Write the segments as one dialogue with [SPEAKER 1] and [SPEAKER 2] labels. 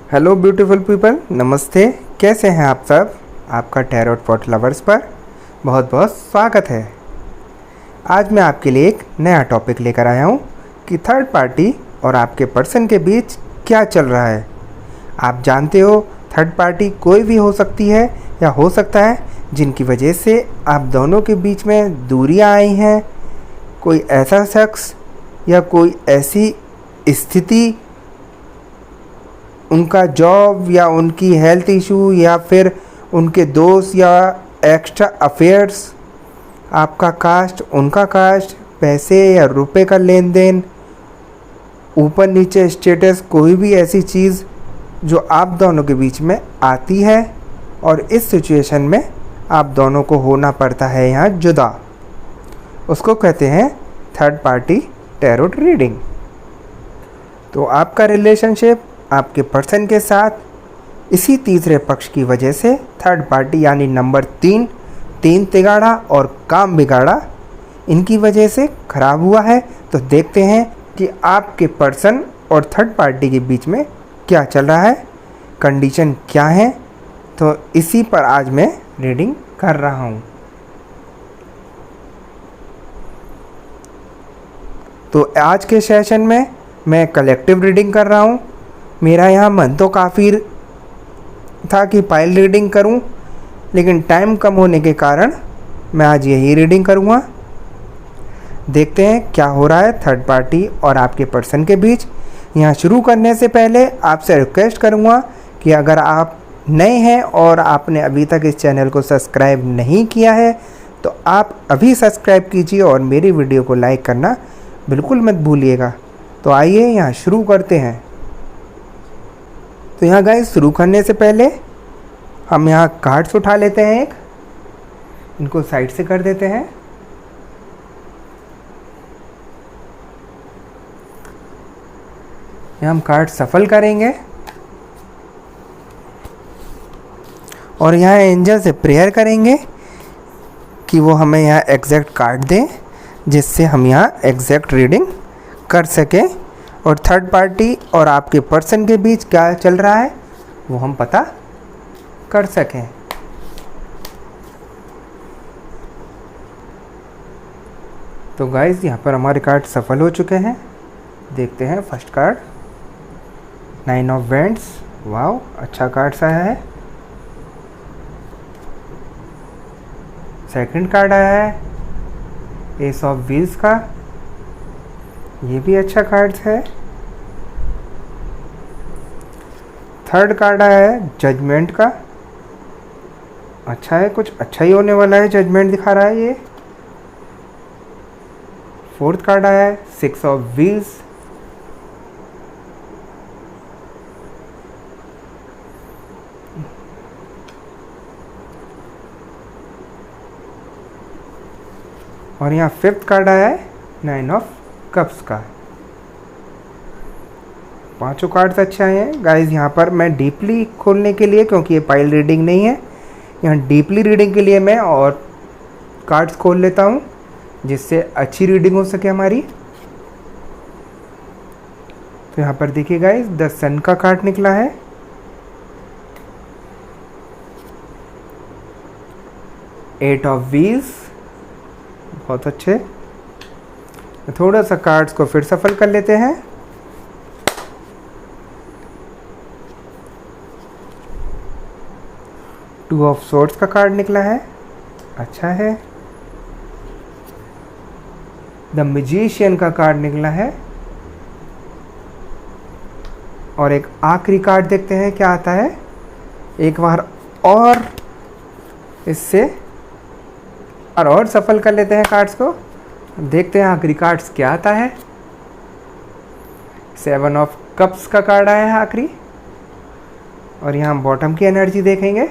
[SPEAKER 1] Hello beautiful people, नमस्ते। कैसे हैं आप सब? आपका टैरोट पॉट लवर्स पर बहुत बहुत स्वागत है। आज मैं आपके लिए एक नया टॉपिक लेकर आया हूं कि थर्ड पार्टी और आपके पर्सन के बीच क्या चल रहा है। आप जानते हो थर्ड पार्टी कोई भी हो सकती है या हो सकता है जिनकी वजह से आप दोनों के बीच में दूरियां आई हैं। कोई ऐसा शख्स या कोई ऐसी स्थिति, उनका जॉब या उनकी हेल्थ इशू या फिर उनके दोस्त या एक्स्ट्रा अफेयर्स, आपका कास्ट उनका कास्ट, पैसे या रुपए का लेन देन, ऊपर नीचे स्टेटस, कोई भी ऐसी चीज़ जो आप दोनों के बीच में आती है और इस सिचुएशन में आप दोनों को होना पड़ता है यहाँ जुदा। उसको कहते हैं थर्ड पार्टी टैरोट रीडिंग। तो आपका रिलेशनशिप आपके पर्सन के साथ इसी तीसरे पक्ष की वजह से थर्ड पार्टी यानी नंबर 3 तिगाड़ा और काम बिगाड़ा, इनकी वजह से ख़राब हुआ है। तो देखते हैं कि आपके पर्सन और थर्ड पार्टी के बीच में क्या चल रहा है, कंडीशन क्या है। तो इसी पर आज मैं रीडिंग कर रहा हूँ। तो आज के सेशन में मैं कलेक्टिव रीडिंग कर रहा हूँ। मेरा यहाँ मन तो काफ़ी था कि पाइल रीडिंग करूं, लेकिन टाइम कम होने के कारण मैं आज यही रीडिंग करूंगा। देखते हैं क्या हो रहा है थर्ड पार्टी और आपके पर्सन के बीच। यहाँ शुरू करने से पहले आपसे रिक्वेस्ट करूंगा कि अगर आप नए हैं और आपने अभी तक इस चैनल को सब्सक्राइब नहीं किया है तो आप अभी सब्सक्राइब कीजिए और मेरी वीडियो को लाइक करना बिल्कुल मत भूलिएगा। तो आइए यहाँ शुरू करते हैं। तो यहाँ गाइस शुरू करने से पहले हम यहाँ कार्ड्स उठा लेते हैं, इनको साइड से कर देते हैं। यहाँ हम कार्ड सफल करेंगे और यहाँ एंजल से प्रेयर करेंगे कि वो हमें यहाँ एग्जैक्ट कार्ड दें जिससे हम यहाँ एग्जैक्ट रीडिंग कर सकें और थर्ड पार्टी और आपके पर्सन के बीच क्या चल रहा है वो हम पता कर सकें। तो गाइस यहाँ पर हमारे कार्ड सफल हो चुके हैं। देखते हैं first card 9 of vends. Wow, अच्छा कार्ड सा है। सेकंड कार्ड आया है एस ऑफ व्हील्स का, ये भी अच्छा कार्ड है। थर्ड कार्ड आया है जजमेंट का, अच्छा है, कुछ अच्छा ही होने वाला है, जजमेंट दिखा रहा है ये। फोर्थ कार्ड आया है 6 ऑफ व्हील्स, और यहाँ फिफ्थ कार्ड आया है 9 ऑफ कप्स का। पांचों कार्ड्स अच्छे आए हैं गाइस। यहाँ पर मैं डीपली खोलने के लिए, क्योंकि ये पाइल रीडिंग नहीं है, यहाँ डीपली रीडिंग के लिए मैं और कार्ड्स खोल लेता हूँ जिससे अच्छी रीडिंग हो सके हमारी। तो यहाँ पर देखिए गाइस द सन का कार्ड निकला है, एट ऑफ व्हील्स, बहुत अच्छे। थोड़ा सा कार्ड्स को फिर सफल कर लेते हैं। टू ऑफ सोर्ड्स का कार्ड निकला है, अच्छा है। द मैजिशियन का कार्ड निकला है और एक आखिरी कार्ड देखते हैं क्या आता है। एक बार और इससे और सफल कर लेते हैं कार्ड्स को। देखते हैं आखिरी कार्ड्स क्या आता है। 7 ऑफ कप्स का कार्ड आया है आखिरी, और यहाँ बॉटम की एनर्जी देखेंगे।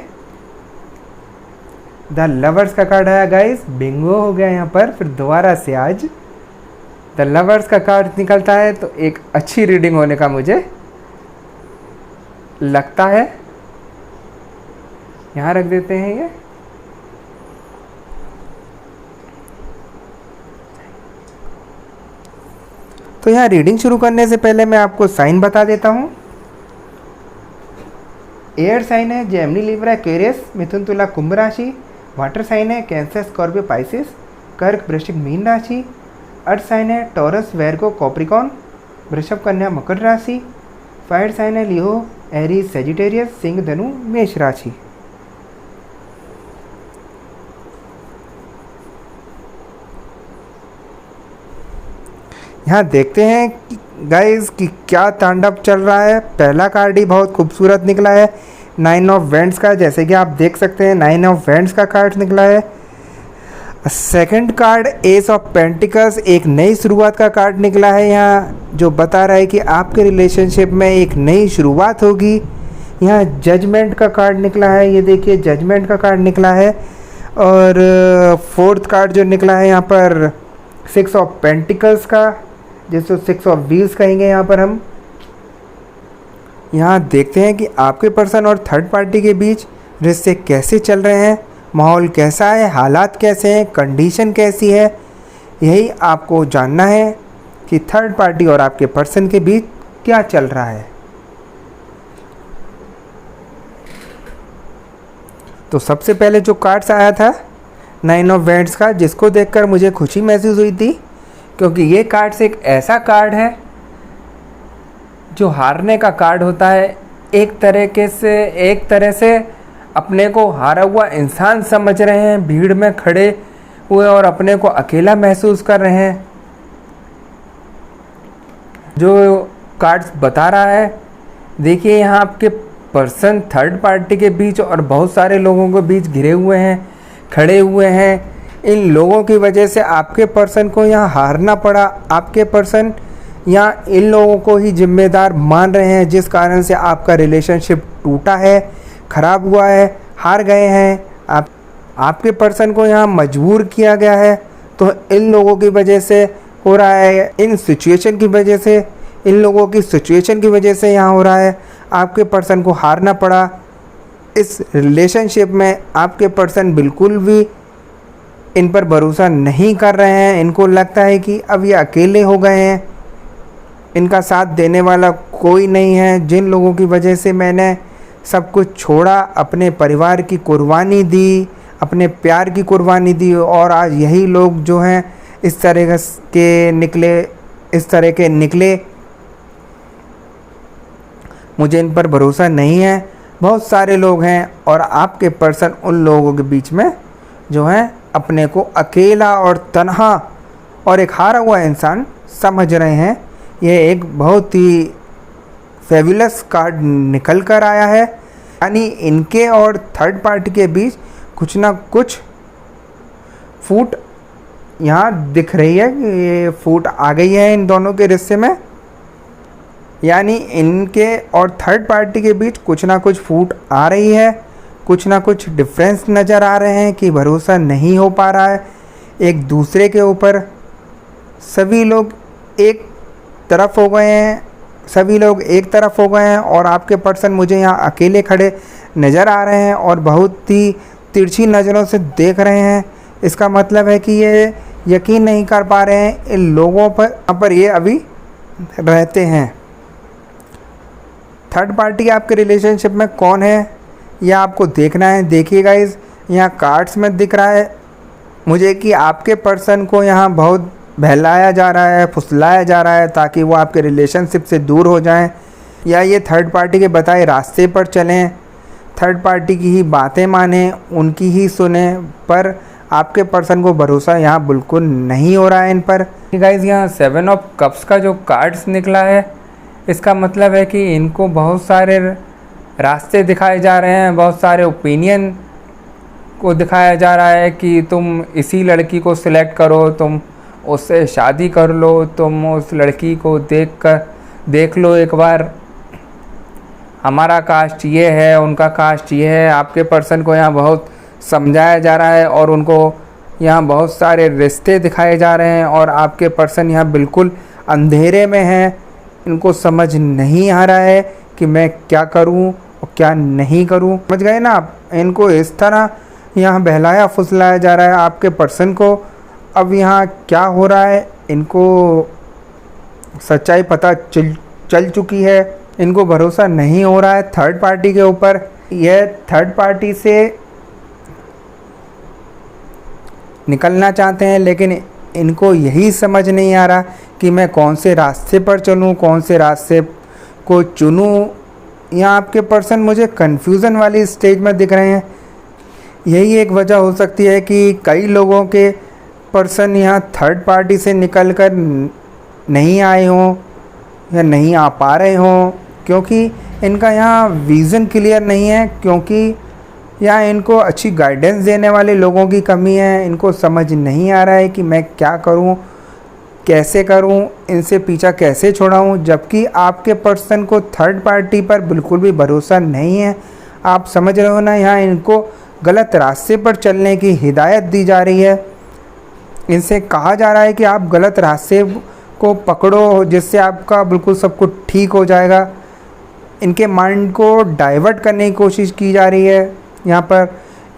[SPEAKER 1] द लवर्स का कार्ड आया गाइस, बिंगो हो गया यहाँ पर फिर दोबारा से आज द लवर्स का कार्ड निकलता है तो एक अच्छी रीडिंग होने का मुझे लगता है। यहाँ रख देते हैं ये। तो यहाँ रीडिंग शुरू करने से पहले मैं आपको साइन बता देता हूँ। एयर साइन है जेमिनी लिब्रा एक्वेरियस मिथुन तुला कुंभ राशि। वाटर साइन है कैंसर स्कॉर्पियो पाइसिस कर्क वृश्चिक मीन राशि। अर्थ साइन है टॉरस वेर्गो कॉप्रिकॉन वृषभ कन्या मकर राशि। फायर साइन है लियो एरीज सेजिटेरियस सिंह धनु मेष राशि। यहाँ देखते हैं गाइस कि क्या तांडव चल रहा है। पहला कार्ड ही बहुत खूबसूरत निकला है 9 ऑफ वेंट्स का, जैसे कि आप देख सकते हैं 9 ऑफ वेंट्स का कार्ड निकला है। Second card S of pentacles एक नई शुरुआत का कार्ड निकला है यहाँ, जो बता रहा है कि आपके रिलेशनशिप में एक नई शुरुआत होगी। यहाँ जजमेंट का कार्ड निकला है, ये देखिए जजमेंट का कार्ड निकला है। और फोर्थ कार्ड जो निकला है यहाँ पर 6 ऑफ पेंटिकल्स का, जिसको 6 ऑफ व्हील्स कहेंगे यहाँ पर हम। यहाँ देखते हैं कि आपके पर्सन और थर्ड पार्टी के बीच रिश्ते कैसे चल रहे हैं, माहौल कैसा है, हालात कैसे हैं, कंडीशन कैसी है। यही आपको जानना है कि थर्ड पार्टी और आपके पर्सन के बीच क्या चल रहा है। तो सबसे पहले जो कार्ड्स आया था 9 ऑफ वेंट्स का, जिसको देखकर मुझे खुशी महसूस हुई थी, क्योंकि ये कार्ड्स एक ऐसा कार्ड है जो हारने का कार्ड होता है। एक तरह से अपने को हारा हुआ इंसान समझ रहे हैं, भीड़ में खड़े हुए और अपने को अकेला महसूस कर रहे हैं। जो कार्ड्स बता रहा है, देखिए यहाँ आपके पर्सन थर्ड पार्टी के बीच और बहुत सारे लोगों के बीच घिरे हुए हैं, खड़े हुए हैं। इन लोगों की वजह से आपके पर्सन को यहाँ हारना पड़ा। आपके पर्सन यहाँ इन लोगों को ही जिम्मेदार मान रहे हैं, जिस कारण से आपका रिलेशनशिप टूटा है, ख़राब हुआ है, हार गए हैं। आपके पर्सन को यहाँ मजबूर किया गया है। तो इन लोगों की वजह से हो रहा है, इन सिचुएशन की वजह से, इन लोगों की सिचुएशन की वजह से यहाँ हो रहा है। आपके पर्सन को हारना पड़ा। इस रिलेशनशिप में आपके पर्सन बिल्कुल भी इन पर भरोसा नहीं कर रहे हैं। इनको लगता है कि अब ये अकेले हो गए हैं, इनका साथ देने वाला कोई नहीं है। जिन लोगों की वजह से मैंने सब कुछ छोड़ा, अपने परिवार की कुर्बानी दी, अपने प्यार की कुर्बानी दी, और आज यही लोग जो हैं इस तरह के निकले। मुझे इन पर भरोसा नहीं है। बहुत सारे लोग हैं और आपके पर्सन उन लोगों के बीच में जो हैं अपने को अकेला और तन्हा और एक हारा हुआ इंसान समझ रहे हैं। यह एक बहुत ही फेबुलस कार्ड निकल कर आया है। यानी इनके और थर्ड पार्टी के बीच कुछ ना कुछ फूट यहाँ दिख रही है। ये फूट आ गई है इन दोनों के रिश्ते में। यानी इनके और थर्ड पार्टी के बीच कुछ ना कुछ फूट आ रही है, कुछ ना कुछ डिफरेंस नज़र आ रहे हैं कि भरोसा नहीं हो पा रहा है एक दूसरे के ऊपर। सभी लोग एक तरफ हो गए हैं और आपके पर्सन मुझे यहाँ अकेले खड़े नज़र आ रहे हैं और बहुत ही तिरछी नज़रों से देख रहे हैं। इसका मतलब है कि ये यकीन नहीं कर पा रहे हैं इन लोगों पर यहाँ पर ये अभी रहते हैं। थर्ड पार्टी आपके रिलेशनशिप में कौन है यह आपको देखना है। देखिए गाइस, यहाँ कार्ड्स में दिख रहा है मुझे कि आपके पर्सन को यहाँ बहुत बहलाया जा रहा है, फुसलाया जा रहा है ताकि वो आपके रिलेशनशिप से दूर हो जाएं, या ये थर्ड पार्टी के बताए रास्ते पर चलें, थर्ड पार्टी की ही बातें मानें, उनकी ही सुने। पर आपके पर्सन को भरोसा यहाँ बिल्कुल नहीं हो रहा है इन पर। गाइस, यहाँ 7 ऑफ कप्स का जो कार्ड्स निकला है, इसका मतलब है कि इनको बहुत सारे रास्ते दिखाए जा रहे हैं, बहुत सारे ओपिनियन को दिखाया जा रहा है कि तुम इसी लड़की को सिलेक्ट करो, तुम उससे शादी कर लो, तुम उस लड़की को देख लो एक बार, हमारा कास्ट ये है, उनका कास्ट ये है। आपके पर्सन को यहाँ बहुत समझाया जा रहा है और उनको यहाँ बहुत सारे रिश्ते दिखाए जा रहे हैं और आपके पर्सन यहाँ बिल्कुल अंधेरे में हैं। इनको समझ नहीं आ रहा है कि मैं क्या करूं और क्या नहीं करूं। समझ गए ना आप? इनको इस तरह यहाँ बहलाया फुसलाया जा रहा है आपके पर्सन को। अब यहाँ क्या हो रहा है, इनको सच्चाई पता चल चुकी है। इनको भरोसा नहीं हो रहा है थर्ड पार्टी के ऊपर। यह थर्ड पार्टी से निकलना चाहते हैं, लेकिन इनको यही समझ नहीं आ रहा कि मैं कौन से रास्ते पर चलूं, कौन से रास्ते को चुनूं। यहाँ आपके पर्सन मुझे कन्फ्यूज़न वाली स्टेज में दिख रहे हैं। यही एक वजह हो सकती है कि कई लोगों के पर्सन यहाँ थर्ड पार्टी से निकल कर नहीं आए हों या नहीं आ पा रहे हों, क्योंकि इनका यहाँ विज़न क्लियर नहीं है, क्योंकि यहाँ इनको अच्छी गाइडेंस देने वाले लोगों की कमी है। इनको समझ नहीं आ रहा है कि मैं क्या करूँ, कैसे करूँ, इनसे पीछा कैसे छुड़ाऊँ। जबकि आपके पर्सन को थर्ड पार्टी पर बिल्कुल भी भरोसा नहीं है। आप समझ रहे हो ना, यहाँ इनको गलत रास्ते पर चलने की हिदायत दी जा रही है। इनसे कहा जा रहा है कि आप गलत रास्ते को पकड़ो, जिससे आपका बिल्कुल सब कुछ ठीक हो जाएगा। इनके माइंड को डाइवर्ट करने की कोशिश की जा रही है यहाँ पर,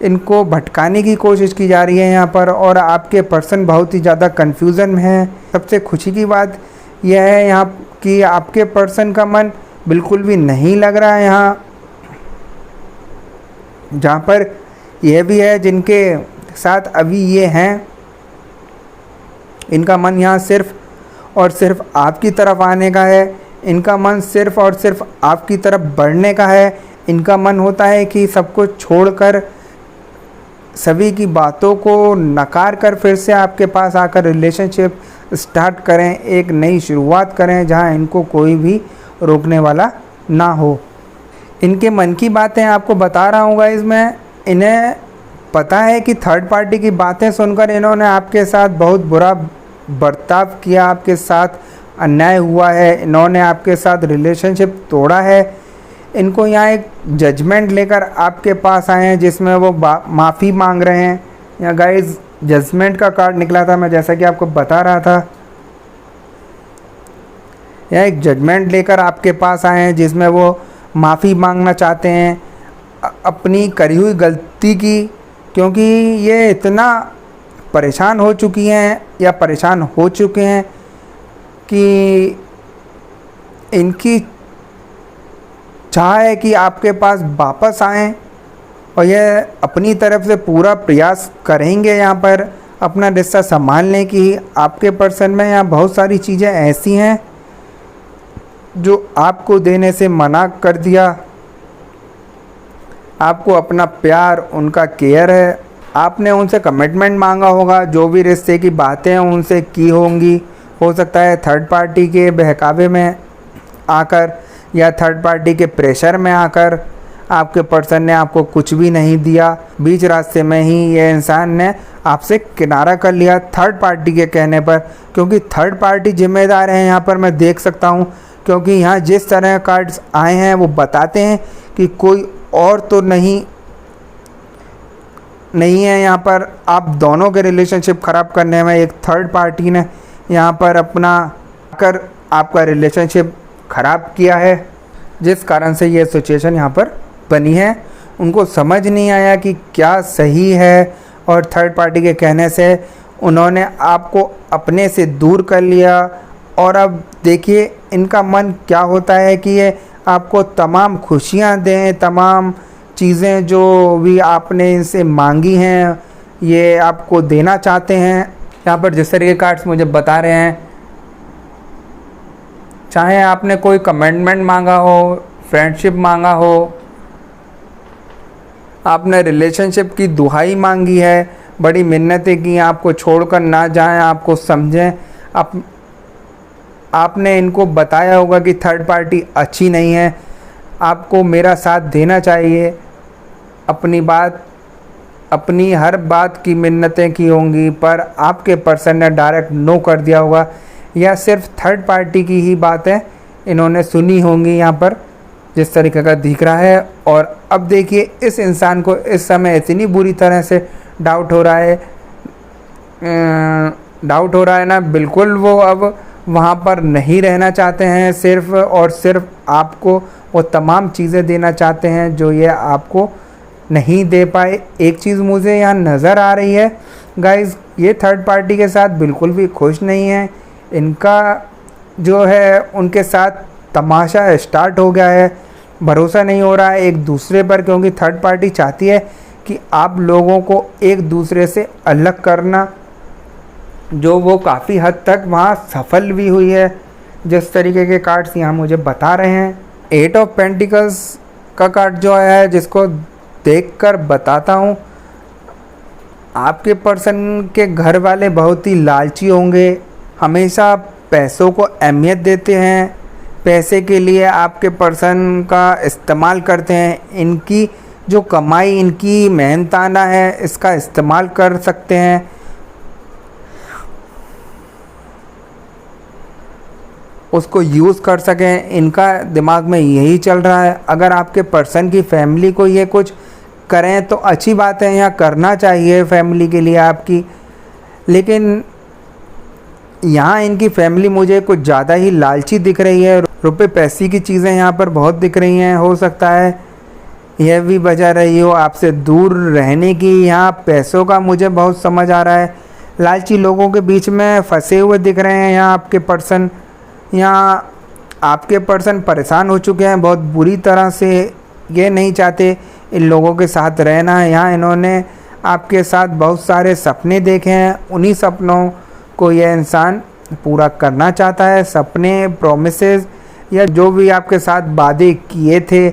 [SPEAKER 1] इनको भटकाने की कोशिश की जा रही है यहाँ पर, और आपके पर्सन बहुत ही ज़्यादा कन्फ्यूज़न में है। सबसे खुशी की बात यह है यहाँ कि आपके पर्सन का मन बिल्कुल भी नहीं लग रहा है यहाँ, जहाँ पर यह भी है जिनके साथ अभी ये हैं, इनका मन यहाँ सिर्फ़ और सिर्फ आपकी तरफ आने का है। इनका मन सिर्फ और सिर्फ आपकी तरफ बढ़ने का है। इनका मन होता है कि सब कुछ छोड़कर, सभी की बातों को नकार कर फिर से आपके पास आकर रिलेशनशिप स्टार्ट करें, एक नई शुरुआत करें जहां इनको कोई भी रोकने वाला ना हो। इनके मन की बातें आपको बता रहा हूँ गाइस मैं। इन्हें पता है कि थर्ड पार्टी की बातें सुनकर इन्होंने आपके साथ बहुत बुरा बर्ताव किया, आपके साथ अन्याय हुआ है, इन्होंने आपके साथ रिलेशनशिप तोड़ा है। इनको यहाँ एक जजमेंट लेकर आपके पास आए हैं, जिसमें वो माफ़ी मांग रहे हैं। यहाँ गाइस जजमेंट का कार्ड निकला था, मैं जैसा कि आपको बता रहा था। यहाँ एक जजमेंट लेकर आपके पास आए हैं, जिसमें वो माफ़ी मांगना चाहते हैं अपनी करी हुई गलती की, क्योंकि ये इतना परेशान हो चुकी हैं या परेशान हो चुके हैं कि इनकी चाह है कि आपके पास वापस आएं, और यह अपनी तरफ से पूरा प्रयास करेंगे यहाँ पर अपना रिश्ता संभालने की। आपके पर्सन में यहाँ बहुत सारी चीज़ें ऐसी हैं जो आपको देने से मना कर दिया। आपको अपना प्यार, उनका केयर है। आपने उनसे कमिटमेंट मांगा होगा, जो भी रिश्ते की बातें उनसे की होंगी। हो सकता है थर्ड पार्टी के बहकावे में आकर या थर्ड पार्टी के प्रेशर में आकर आपके पर्सन ने आपको कुछ भी नहीं दिया। बीच रास्ते में ही ये इंसान ने आपसे किनारा कर लिया थर्ड पार्टी के कहने पर, क्योंकि थर्ड पार्टी जिम्मेदार है यहाँ पर, मैं देख सकता हूँ। क्योंकि यहाँ जिस तरह कार्ड्स आए हैं वो बताते हैं कि कोई और तो नहीं है यहाँ पर। आप दोनों के रिलेशनशिप ख़राब करने में एक थर्ड पार्टी ने यहाँ पर अपना कर आपका रिलेशनशिप ख़राब किया है, जिस कारण से ये सिचुएशन यहाँ पर बनी है। उनको समझ नहीं आया कि क्या सही है, और थर्ड पार्टी के कहने से उन्होंने आपको अपने से दूर कर लिया। और अब देखिए इनका मन क्या होता है कि ये आपको तमाम खुशियाँ दें, तमाम चीज़ें जो भी आपने इनसे मांगी हैं ये आपको देना चाहते हैं। यहाँ पर जिस तरह के कार्ड्स मुझे बता रहे हैं, चाहे आपने कोई कमिटमेंट मांगा हो, फ्रेंडशिप मांगा हो, आपने रिलेशनशिप की दुहाई मांगी है, बड़ी मिन्नतें की आपको छोड़कर ना जाएं, आपको समझें। आपने इनको बताया होगा कि थर्ड पार्टी अच्छी नहीं है, आपको मेरा साथ देना चाहिए। अपनी हर बात की मिन्नतें की होंगी, पर आपके पर्सन ने डायरेक्ट नो कर दिया होगा, या सिर्फ थर्ड पार्टी की ही बातें इन्होंने सुनी होंगी यहाँ पर, जिस तरीके का दिख रहा है। और अब देखिए इस इंसान को इस समय इतनी बुरी तरह से डाउट हो रहा है ना, बिल्कुल वो अब वहाँ पर नहीं रहना चाहते हैं। सिर्फ और सिर्फ आपको वो तमाम चीज़ें देना चाहते हैं जो ये आपको नहीं दे पाए। एक चीज़ मुझे यहाँ नज़र आ रही है गाइस, ये थर्ड पार्टी के साथ बिल्कुल भी खुश नहीं है। इनका जो है उनके साथ तमाशा स्टार्ट हो गया है। भरोसा नहीं हो रहा है एक दूसरे पर, क्योंकि थर्ड पार्टी चाहती है कि आप लोगों को एक दूसरे से अलग करना, जो वो काफ़ी हद तक वहाँ सफल भी हुई है, जिस तरीके के कार्ड्स यहाँ मुझे बता रहे हैं। 8 ऑफ पेंटिकल्स का कार्ड जो आया है, जिसको देखकर बताता हूँ, आपके पर्सन के घर वाले बहुत ही लालची होंगे, हमेशा पैसों को अहमियत देते हैं, पैसे के लिए आपके पर्सन का इस्तेमाल करते हैं। इनकी जो कमाई, इनकी मेहनताना है, इसका इस्तेमाल कर सकते हैं। उसको यूज़ कर सकें, इनका दिमाग में यही चल रहा है। अगर आपके पर्सन की फैमिली को ये कुछ करें तो अच्छी बात है, यहाँ करना चाहिए फैमिली के लिए आपकी, लेकिन यहाँ इनकी फैमिली मुझे कुछ ज़्यादा ही लालची दिख रही है। रुपए पैसे की चीज़ें यहाँ पर बहुत दिख रही हैं। हो सकता है यह भी वजह रही हो आपसे दूर रहने की। यहाँ पैसों का मुझे बहुत समझ आ रहा है। लालची लोगों के बीच में फंसे हुए दिख रहे हैं यहाँ आपके पर्सन। यहाँ आपके पर्सन परेशान हो चुके हैं बहुत बुरी तरह से। ये नहीं चाहते इन लोगों के साथ रहना है। यहाँ इन्होंने आपके साथ बहुत सारे सपने देखे हैं, उन्हीं सपनों को यह इंसान पूरा करना चाहता है। सपने, प्रॉमिसेस या जो भी आपके साथ वादे किए थे,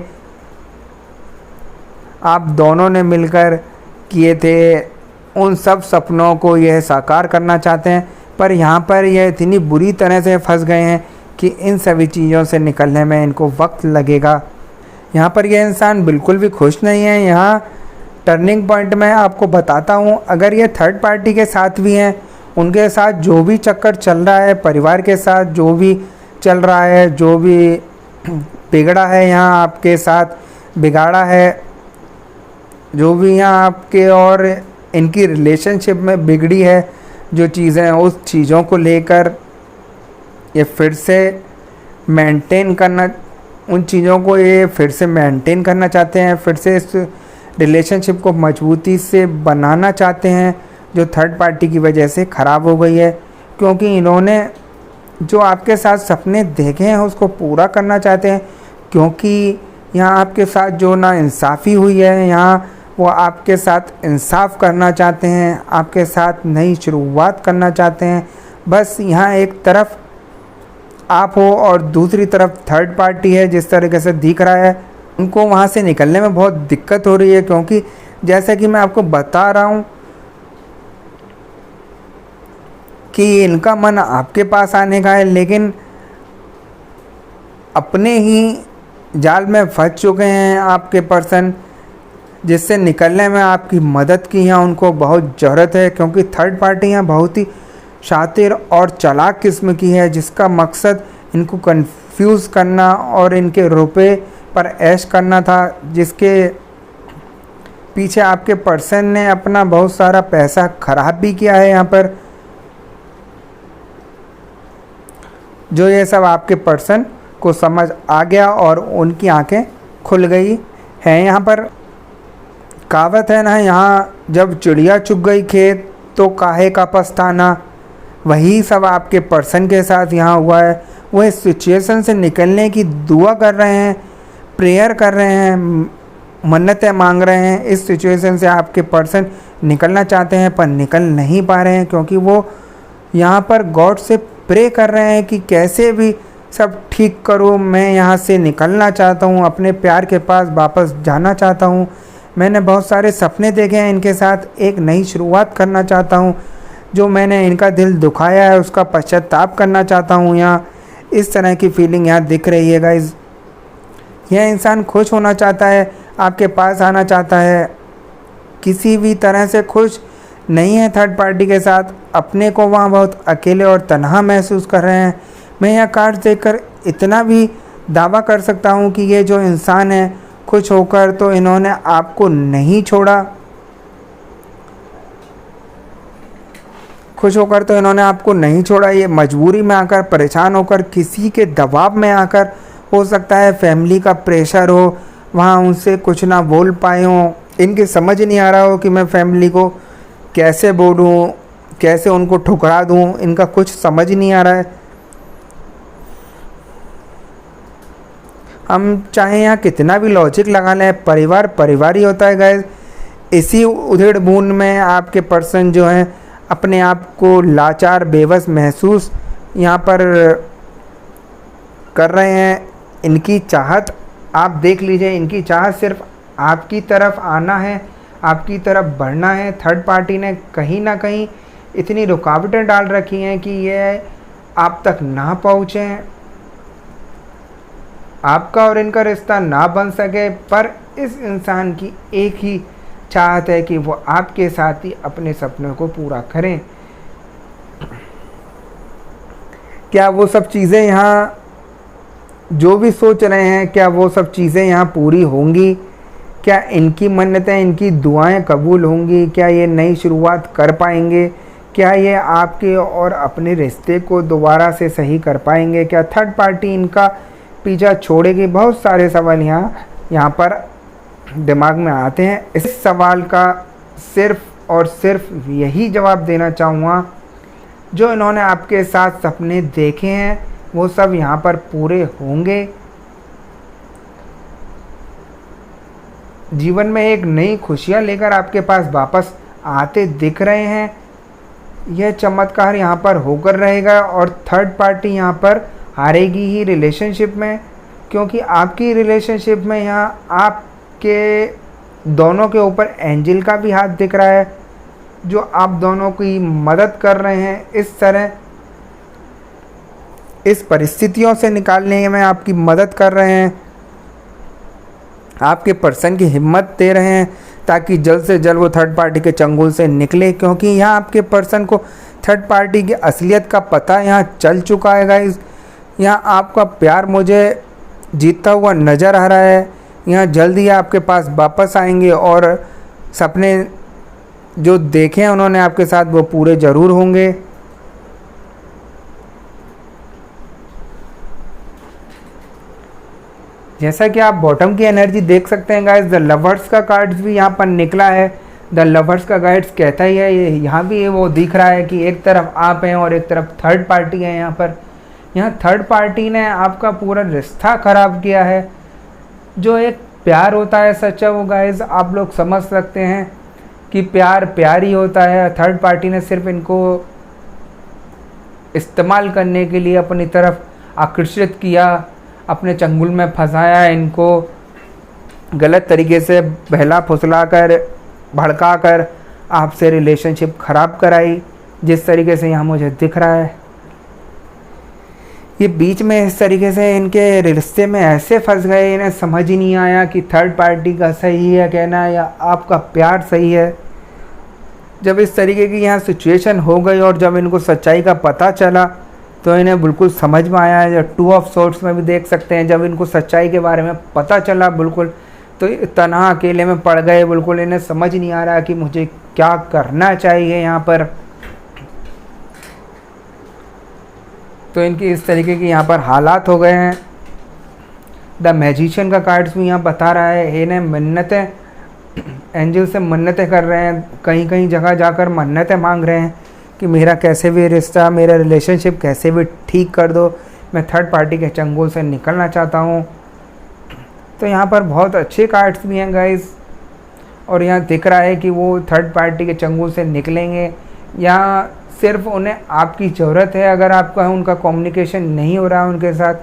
[SPEAKER 1] आप दोनों ने मिलकर किए थे, उन सब सपनों को यह साकार करना चाहते हैं। पर यहाँ पर यह इतनी बुरी तरह से फंस गए हैं कि इन सभी चीज़ों से निकलने में इनको वक्त लगेगा। यहाँ पर यह इंसान बिल्कुल भी खुश नहीं है। यहाँ टर्निंग पॉइंट में आपको बताता हूँ, अगर ये थर्ड पार्टी के साथ भी हैं, उनके साथ जो भी चक्कर चल रहा है, परिवार के साथ जो भी चल रहा है, जो भी बिगड़ा है यहाँ आपके साथ बिगाड़ा है, जो भी यहाँ आपके और इनकी रिलेशनशिप में बिगड़ी है जो चीज़ें, उस चीज़ों को लेकर ये फिर से मेंटेन करना, उन चीज़ों को ये फिर से मेंटेन करना चाहते हैं, फिर से इस रिलेशनशिप को मजबूती से बनाना चाहते हैं जो थर्ड पार्टी की वजह से ख़राब हो गई है। क्योंकि इन्होंने जो आपके साथ सपने देखे हैं उसको पूरा करना चाहते हैं। क्योंकि यहाँ आपके साथ जो नाइंसाफ़ी हुई है, यहाँ वो आपके साथ इंसाफ करना चाहते हैं, आपके साथ नई शुरुआत करना चाहते हैं। बस यहाँ एक तरफ आप हो और दूसरी तरफ थर्ड पार्टी है, जिस तरीके से दिख रहा है। उनको वहाँ से निकलने में बहुत दिक्कत हो रही है, क्योंकि जैसा कि मैं आपको बता रहा हूँ कि इनका मन आपके पास आने का है, लेकिन अपने ही जाल में फंस चुके हैं आपके पर्सन, जिससे निकलने में आपकी मदद की यहाँ उनको बहुत ज़रूरत है। क्योंकि थर्ड पार्टी यहाँ बहुत ही शातिर और चालाक किस्म की है, जिसका मकसद इनको कंफ्यूज करना और इनके रुपए पर ऐश करना था, जिसके पीछे आपके पर्सन ने अपना बहुत सारा पैसा खराब भी किया है यहाँ पर। जो ये सब आपके पर्सन को समझ आ गया और उनकी आंखें खुल गई हैं। यहाँ पर कहावत है ना, यहाँ जब चिड़िया चुग गई खेत तो काहे का पछताना, वही सब आपके पर्सन के साथ यहाँ हुआ है। वो इस सिचुएशन से निकलने की दुआ कर रहे हैं, प्रेयर कर रहे हैं, मन्नतें मांग रहे हैं। इस सिचुएशन से आपके पर्सन निकलना चाहते हैं पर निकल नहीं पा रहे हैं, क्योंकि वो यहाँ पर गॉड से प्रे कर रहे हैं कि कैसे भी सब ठीक करो, मैं यहाँ से निकलना चाहता हूँ, अपने प्यार के पास वापस जाना चाहता हूँ। मैंने बहुत सारे सपने देखे हैं इनके साथ, एक नई शुरुआत करना चाहता हूँ। जो मैंने इनका दिल दुखाया है उसका पश्चाताप करना चाहता हूँ। यहाँ इस तरह की फीलिंग यहाँ दिख रही है गाइज। यह इंसान खुश होना चाहता है, आपके पास आना चाहता है, किसी भी तरह से खुश नहीं है थर्ड पार्टी के साथ। अपने को वहाँ बहुत अकेले और तन्हा महसूस कर रहे हैं। मैं यह कार्ड देखकर इतना भी दावा कर सकता हूँ कि ये जो इंसान है, खुश होकर तो इन्होंने आपको नहीं छोड़ा, खुश होकर तो इन्होंने आपको नहीं छोड़ा। ये मजबूरी में आकर, परेशान होकर, किसी के दबाव में आकर, हो सकता है फैमिली का प्रेशर हो, वहाँ उनसे कुछ ना बोल पाए हों। इनके समझ नहीं आ रहा हो कि मैं फैमिली को कैसे बोलूँ, कैसे उनको ठुकरा दूँ, इनका कुछ समझ नहीं आ रहा है। हम चाहे यहाँ कितना भी लॉजिक लगा लें, परिवार परिवार ही होता है गाइस। इसी उधेड़ बूंद में आपके पर्सन जो हैं अपने आप को लाचार बेबस महसूस यहाँ पर कर रहे हैं। इनकी चाहत आप देख लीजिए, इनकी चाहत सिर्फ आपकी तरफ आना है, आपकी तरफ बढ़ना है। थर्ड पार्टी ने कहीं ना कहीं इतनी रुकावटें डाल रखी हैं कि ये आप तक ना पहुँचें, आपका और इनका रिश्ता ना बन सके। पर इस इंसान की एक ही चाहत है कि वो आपके साथ ही अपने सपनों को पूरा करें। क्या वो सब चीज़ें यहाँ जो भी सोच रहे हैं, क्या वो सब चीज़ें यहाँ पूरी होंगी? क्या इनकी मन्नतें, इनकी दुआएं कबूल होंगी? क्या ये नई शुरुआत कर पाएंगे? क्या ये आपके और अपने रिश्ते को दोबारा से सही कर पाएंगे? क्या थर्ड पार्टी इनका पीछा छोड़ेगी? बहुत सारे सवाल यहाँ पर दिमाग में आते हैं। इस सवाल का सिर्फ और सिर्फ यही जवाब देना चाहूँगा, जो इन्होंने आपके साथ सपने देखे हैं वो सब यहाँ पर पूरे होंगे। जीवन में एक नई खुशियाँ लेकर आपके पास वापस आते दिख रहे हैं। यह चमत्कार यहाँ पर होकर रहेगा और थर्ड पार्टी यहाँ पर हारेगी ही रिलेशनशिप में, क्योंकि आपकी रिलेशनशिप में यहाँ आपके दोनों के ऊपर एंजल का भी हाथ दिख रहा है, जो आप दोनों की मदद कर रहे हैं। इस तरह इस परिस्थितियों से निकालने में आपकी मदद कर रहे हैं, आपके पर्सन की हिम्मत दे रहे हैं ताकि जल्द से जल्द वो थर्ड पार्टी के चंगुल से निकले, क्योंकि यहाँ आपके पर्सन को थर्ड पार्टी की असलियत का पता यहाँ चल चुका है गाइस। यहाँ आपका प्यार मुझे जीतता हुआ नज़र आ रहा है। यहाँ जल्द ही आपके पास वापस आएंगे और सपने जो देखे हैं उन्होंने आपके साथ वो पूरे ज़रूर होंगे। जैसा कि आप बॉटम की एनर्जी देख सकते हैं गाइस, द लवर्स का कार्ड्स भी यहाँ पर निकला है। द लवर्स का गाइड्स कहता ही है, यहाँ भी वो दिख रहा है कि एक तरफ आप हैं और एक तरफ थर्ड पार्टी है। यहाँ थर्ड पार्टी ने आपका पूरा रिश्ता ख़राब किया है। जो एक प्यार होता है सच्चा, वो गाइस आप लोग समझ सकते हैं कि प्यार प्यार ही होता है। थर्ड पार्टी ने सिर्फ इनको इस्तेमाल करने के लिए अपनी तरफ आकर्षित किया, अपने चंगुल में फंसाया, इनको गलत तरीके से बहला फुसला कर भड़का कर आपसे रिलेशनशिप ख़राब कराई, जिस तरीके से यहाँ मुझे दिख रहा है। ये बीच में इस तरीके से इनके रिश्ते में ऐसे फंस गए, इन्हें समझ ही नहीं आया कि थर्ड पार्टी का सही है कहना या आपका प्यार सही है। जब इस तरीके की यहाँ सिचुएशन हो गई और जब इनको सच्चाई का पता चला तो इन्हें बिल्कुल समझ में आया है। जब 2 ऑफ सोर्ड्स में भी देख सकते हैं, जब इनको सच्चाई के बारे में पता चला बिल्कुल, तो तन्हा अकेले में पड़ गए। बिल्कुल इन्हें समझ नहीं आ रहा कि मुझे क्या करना चाहिए यहाँ पर। तो इनकी इस तरीके की यहाँ पर हालात हो गए हैं। द मैजिशियन का कार्ड्स भी यहाँ बता रहा है, इन्हें मन्नतें, एंजल से मन्नतें कर रहे हैं, कहीं कहीं जगह जाकर मन्नतें मांग रहे हैं कि मेरा कैसे भी रिश्ता, मेरा रिलेशनशिप कैसे भी ठीक कर दो, मैं थर्ड पार्टी के चंगुल से निकलना चाहता हूँ। तो यहाँ पर बहुत अच्छे कार्ड्स भी हैं गाइस, और यहाँ दिख रहा है कि वो थर्ड पार्टी के चंगुल से निकलेंगे। यहाँ सिर्फ उन्हें आपकी ज़रूरत है। अगर आपका उनका कम्युनिकेशन नहीं हो रहा है उनके साथ,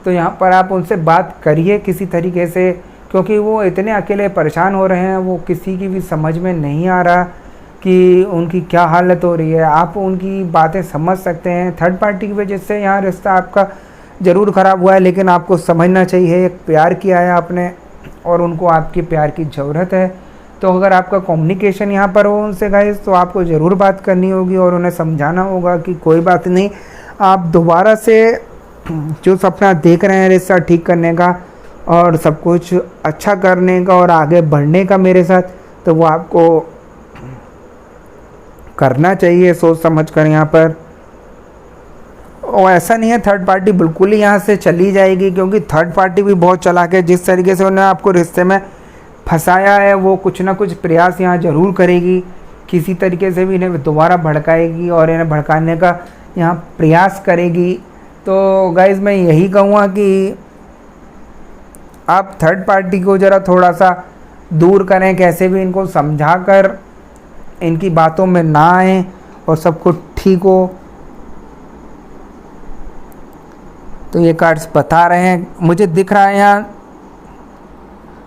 [SPEAKER 1] तो यहाँ पर आप उनसे बात करिए किसी तरीके से, क्योंकि वो इतने अकेले परेशान हो रहे हैं, वो किसी की भी समझ में नहीं आ रहा कि उनकी क्या हालत हो रही है। आप उनकी बातें समझ सकते हैं। थर्ड पार्टी की वजह से यहाँ रिश्ता आपका ज़रूर ख़राब हुआ है, लेकिन आपको समझना चाहिए एक प्यार किया है आपने और उनको आपके प्यार की ज़रूरत है। तो अगर आपका कम्युनिकेशन यहाँ पर हो उनसे गाइस, तो आपको ज़रूर बात करनी होगी और उन्हें समझाना होगा कि कोई बात नहीं, आप दोबारा से जो सपना देख रहे हैं रिश्ता ठीक करने का और सब कुछ अच्छा करने का और आगे बढ़ने का मेरे साथ, तो वो आपको करना चाहिए सोच समझ कर यहाँ पर। और ऐसा नहीं है थर्ड पार्टी बिल्कुल ही यहाँ से चली जाएगी, क्योंकि थर्ड पार्टी भी बहुत चालाक है। जिस तरीके से उन्होंने आपको रिश्ते में फंसाया है, वो कुछ ना कुछ प्रयास यहाँ ज़रूर करेगी, किसी तरीके से भी इन्हें दोबारा भड़काएगी और इन्हें भड़काने का यहाँ प्रयास करेगी। तो गाइज़ मैं यही कहूँगा कि आप थर्ड पार्टी को ज़रा थोड़ा सा दूर करें, कैसे भी इनको समझा कर इनकी बातों में ना आए और सब कुछ ठीक हो। तो ये कार्ड्स बता रहे हैं, मुझे दिख रहा है यहाँ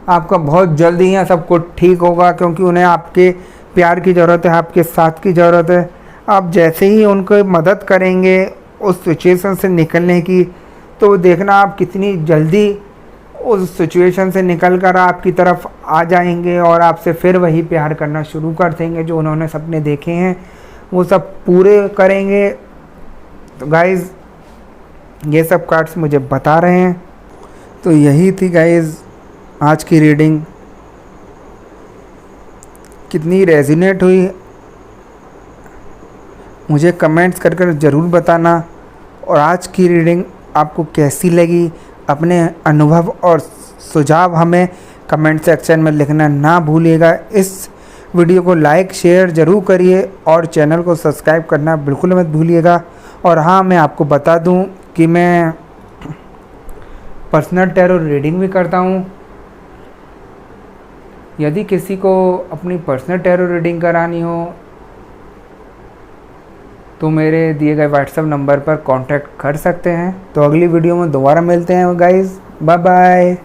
[SPEAKER 1] आपका बहुत जल्दी यहाँ सब कुछ ठीक होगा, क्योंकि उन्हें आपके प्यार की ज़रूरत है, आपके साथ की ज़रूरत है। आप जैसे ही उनको मदद करेंगे उस सिचुएशन से निकलने की, तो देखना आप कितनी जल्दी उस सिचुएशन से निकल कर आपकी तरफ आ जाएंगे और आपसे फिर वही प्यार करना शुरू कर देंगे। जो उन्होंने सपने देखे हैं वो सब पूरे करेंगे। तो गाइज़ ये सब कार्ड्स मुझे बता रहे हैं। तो यही थी गाइज़ आज की रीडिंग। कितनी रेजोनेट हुई मुझे कमेंट्स कर कर ज़रूर बताना, और आज की रीडिंग आपको कैसी लगी अपने अनुभव और सुझाव हमें कमेंट सेक्शन में लिखना ना भूलिएगा। इस वीडियो को लाइक शेयर ज़रूर करिए और चैनल को सब्सक्राइब करना बिल्कुल मत भूलिएगा। और हाँ, मैं आपको बता दूं कि मैं पर्सनल टैरो रीडिंग भी करता हूं। यदि किसी को अपनी पर्सनल टैरो रीडिंग करानी हो तो मेरे दिए गए व्हाट्सएप नंबर पर कांटेक्ट कर सकते हैं। तो अगली वीडियो में दोबारा मिलते हैं गाइज़, बाय बाय।